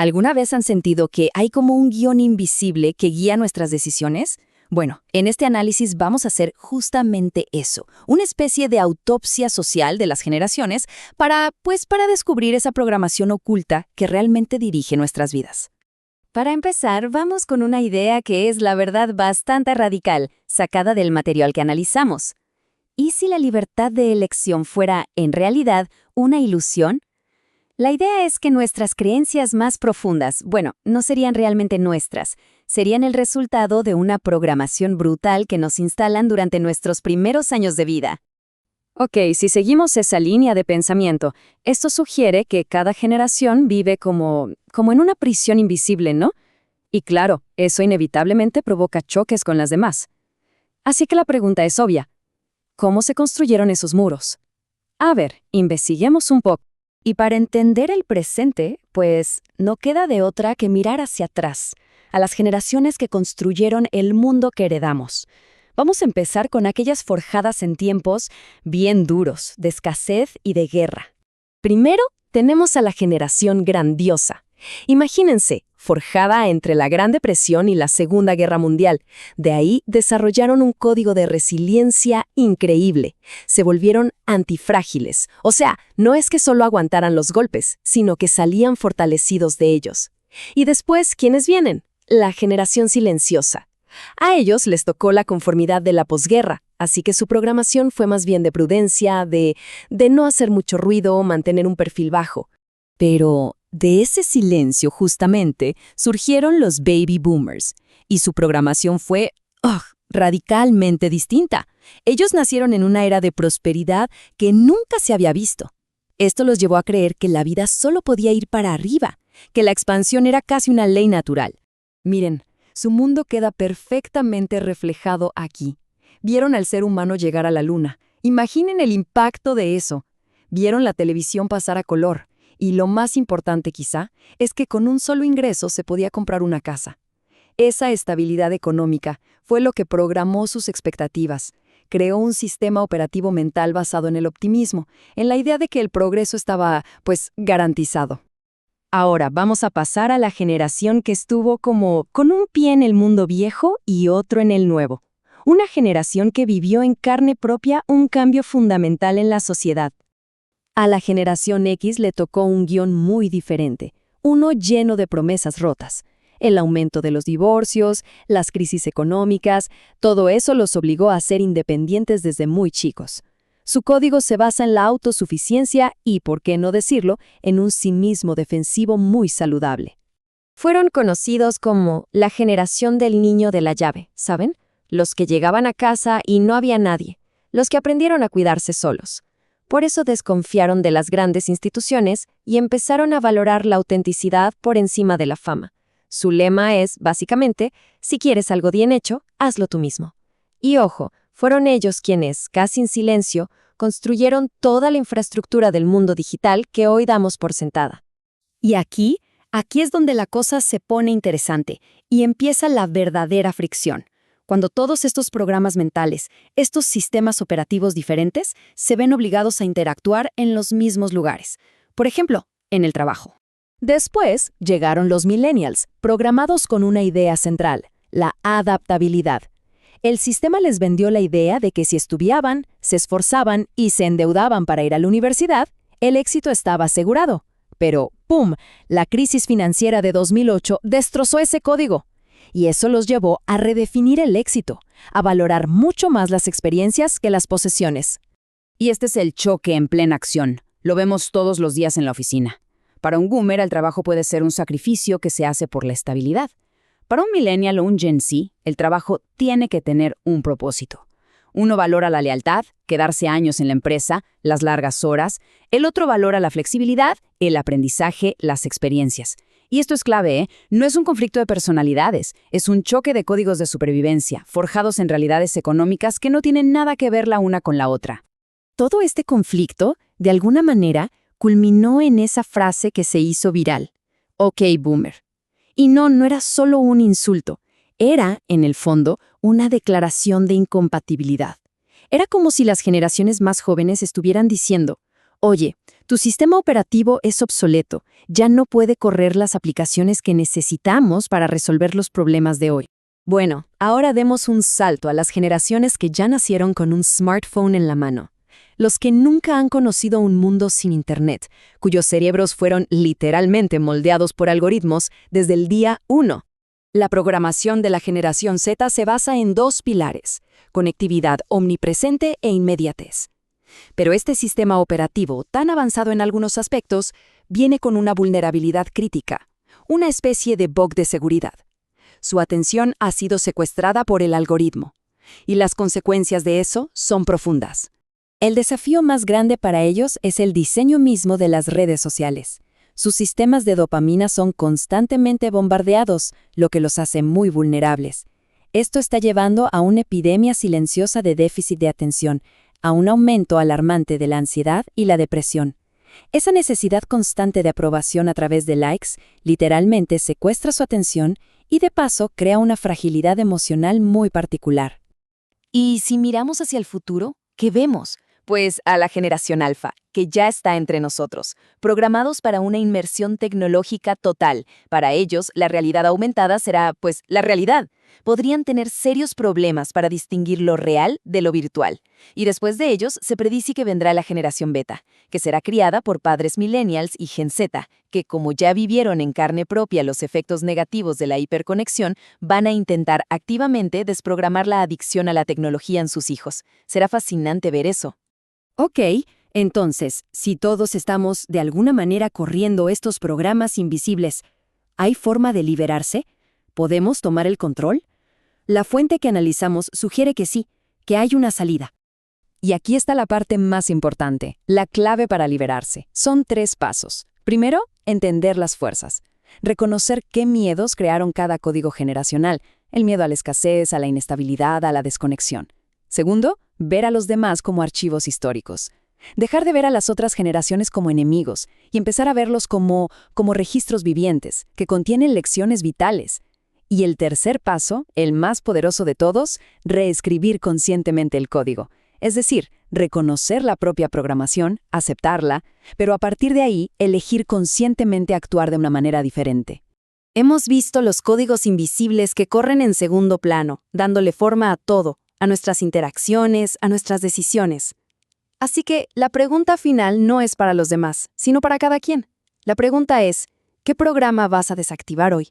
¿Alguna vez han sentido que hay como un guión invisible que guía nuestras decisiones? Bueno, en este análisis vamos a hacer justamente eso, una especie de autopsia social de las generaciones para descubrir esa programación oculta que realmente dirige nuestras vidas. Para empezar, vamos con una idea que es, la verdad, bastante radical, sacada del material que analizamos. ¿Y si la libertad de elección fuera, en realidad, una ilusión? La idea es que nuestras creencias más profundas, no serían realmente nuestras, serían el resultado de una programación brutal que nos instalan durante nuestros primeros años de vida. Ok, si seguimos esa línea de pensamiento, esto sugiere que cada generación vive como en una prisión invisible, ¿no? Y claro, eso inevitablemente provoca choques con las demás. Así que la pregunta es obvia. ¿Cómo se construyeron esos muros? A ver, investiguemos un poco. Y para entender el presente, no queda de otra que mirar hacia atrás, a las generaciones que construyeron el mundo que heredamos. Vamos a empezar con aquellas forjadas en tiempos bien duros, de escasez y de guerra. Primero, tenemos a la generación grandiosa. Imagínense, forjada entre la Gran Depresión y la Segunda Guerra Mundial. De ahí desarrollaron un código de resiliencia increíble. Se volvieron antifrágiles. O sea, no es que solo aguantaran los golpes, sino que salían fortalecidos de ellos. Y después, ¿quiénes vienen? La generación silenciosa. A ellos les tocó la conformidad de la posguerra, así que su programación fue más bien de prudencia, de no hacer mucho ruido, mantener un perfil bajo. Pero de ese silencio, justamente, surgieron los baby boomers, y su programación fue radicalmente distinta. Ellos nacieron en una era de prosperidad que nunca se había visto. Esto los llevó a creer que la vida solo podía ir para arriba, que la expansión era casi una ley natural. Miren, su mundo queda perfectamente reflejado aquí. Vieron al ser humano llegar a la luna. Imaginen el impacto de eso. Vieron la televisión pasar a color. Y lo más importante quizá, es que con un solo ingreso se podía comprar una casa. Esa estabilidad económica fue lo que programó sus expectativas. Creó un sistema operativo mental basado en el optimismo, en la idea de que el progreso estaba, garantizado. Ahora vamos a pasar a la generación que estuvo como con un pie en el mundo viejo y otro en el nuevo. Una generación que vivió en carne propia un cambio fundamental en la sociedad. A la generación X le tocó un guión muy diferente, uno lleno de promesas rotas. El aumento de los divorcios, las crisis económicas, todo eso los obligó a ser independientes desde muy chicos. Su código se basa en la autosuficiencia y, por qué no decirlo, en un cinismo defensivo muy saludable. Fueron conocidos como la generación del niño de la llave, ¿saben? Los que llegaban a casa y no había nadie, los que aprendieron a cuidarse solos. Por eso desconfiaron de las grandes instituciones y empezaron a valorar la autenticidad por encima de la fama. Su lema es, básicamente, si quieres algo bien hecho, hazlo tú mismo. Y ojo, fueron ellos quienes, casi en silencio, construyeron toda la infraestructura del mundo digital que hoy damos por sentada. Y aquí es donde la cosa se pone interesante y empieza la verdadera fricción. Cuando todos estos programas mentales, estos sistemas operativos diferentes, se ven obligados a interactuar en los mismos lugares. Por ejemplo, en el trabajo. Después llegaron los millennials, programados con una idea central, la adaptabilidad. El sistema les vendió la idea de que si estudiaban, se esforzaban y se endeudaban para ir a la universidad, el éxito estaba asegurado. Pero, ¡pum!, la crisis financiera de 2008 destrozó ese código. Y eso los llevó a redefinir el éxito, a valorar mucho más las experiencias que las posesiones. Y este es el choque en plena acción. Lo vemos todos los días en la oficina. Para un boomer, el trabajo puede ser un sacrificio que se hace por la estabilidad. Para un millennial o un Gen Z, el trabajo tiene que tener un propósito. Uno valora la lealtad, quedarse años en la empresa, las largas horas. El otro valora la flexibilidad, el aprendizaje, las experiencias. Y esto es clave, ¿eh? No es un conflicto de personalidades, es un choque de códigos de supervivencia, forjados en realidades económicas que no tienen nada que ver la una con la otra. Todo este conflicto, de alguna manera, culminó en esa frase que se hizo viral. Ok, boomer. Y no era solo un insulto. Era, en el fondo, una declaración de incompatibilidad. Era como si las generaciones más jóvenes estuvieran diciendo, oye, Tu sistema operativo es obsoleto, ya no puede correr las aplicaciones que necesitamos para resolver los problemas de hoy. Bueno, ahora demos un salto a las generaciones que ya nacieron con un smartphone en la mano. Los que nunca han conocido un mundo sin Internet, cuyos cerebros fueron literalmente moldeados por algoritmos desde el día 1. La programación de la generación Z se basa en dos pilares: conectividad omnipresente e inmediatez. Pero este sistema operativo, tan avanzado en algunos aspectos, viene con una vulnerabilidad crítica, una especie de bug de seguridad. Su atención ha sido secuestrada por el algoritmo, y las consecuencias de eso son profundas. El desafío más grande para ellos es el diseño mismo de las redes sociales. Sus sistemas de dopamina son constantemente bombardeados, lo que los hace muy vulnerables. Esto está llevando a una epidemia silenciosa de déficit de atención, a un aumento alarmante de la ansiedad y la depresión. Esa necesidad constante de aprobación a través de likes literalmente secuestra su atención y de paso crea una fragilidad emocional muy particular. Y si miramos hacia el futuro, ¿qué vemos? Pues a la generación alfa, que ya está entre nosotros, programados para una inmersión tecnológica total. Para ellos, la realidad aumentada será, pues, la realidad. Podrían tener serios problemas para distinguir lo real de lo virtual. Y después de ellos, se predice que vendrá la generación beta, que será criada por padres millennials y Gen Z, que como ya vivieron en carne propia los efectos negativos de la hiperconexión, van a intentar activamente desprogramar la adicción a la tecnología en sus hijos. Será fascinante ver eso. Ok, entonces, si todos estamos de alguna manera corriendo estos programas invisibles, ¿hay forma de liberarse? ¿Podemos tomar el control? La fuente que analizamos sugiere que sí, que hay una salida. Y aquí está la parte más importante, la clave para liberarse. Son 3 pasos. Primero, entender las fuerzas. Reconocer qué miedos crearon cada código generacional, el miedo a la escasez, a la inestabilidad, a la desconexión. Segundo, ver a los demás como archivos históricos. Dejar de ver a las otras generaciones como enemigos y empezar a verlos como registros vivientes, que contienen lecciones vitales. Y el tercer paso, el más poderoso de todos, reescribir conscientemente el código. Es decir, reconocer la propia programación, aceptarla, pero a partir de ahí, elegir conscientemente actuar de una manera diferente. Hemos visto los códigos invisibles que corren en segundo plano, dándole forma a todo, a nuestras interacciones, a nuestras decisiones. Así que la pregunta final no es para los demás, sino para cada quien. La pregunta es, ¿qué programa vas a desactivar hoy?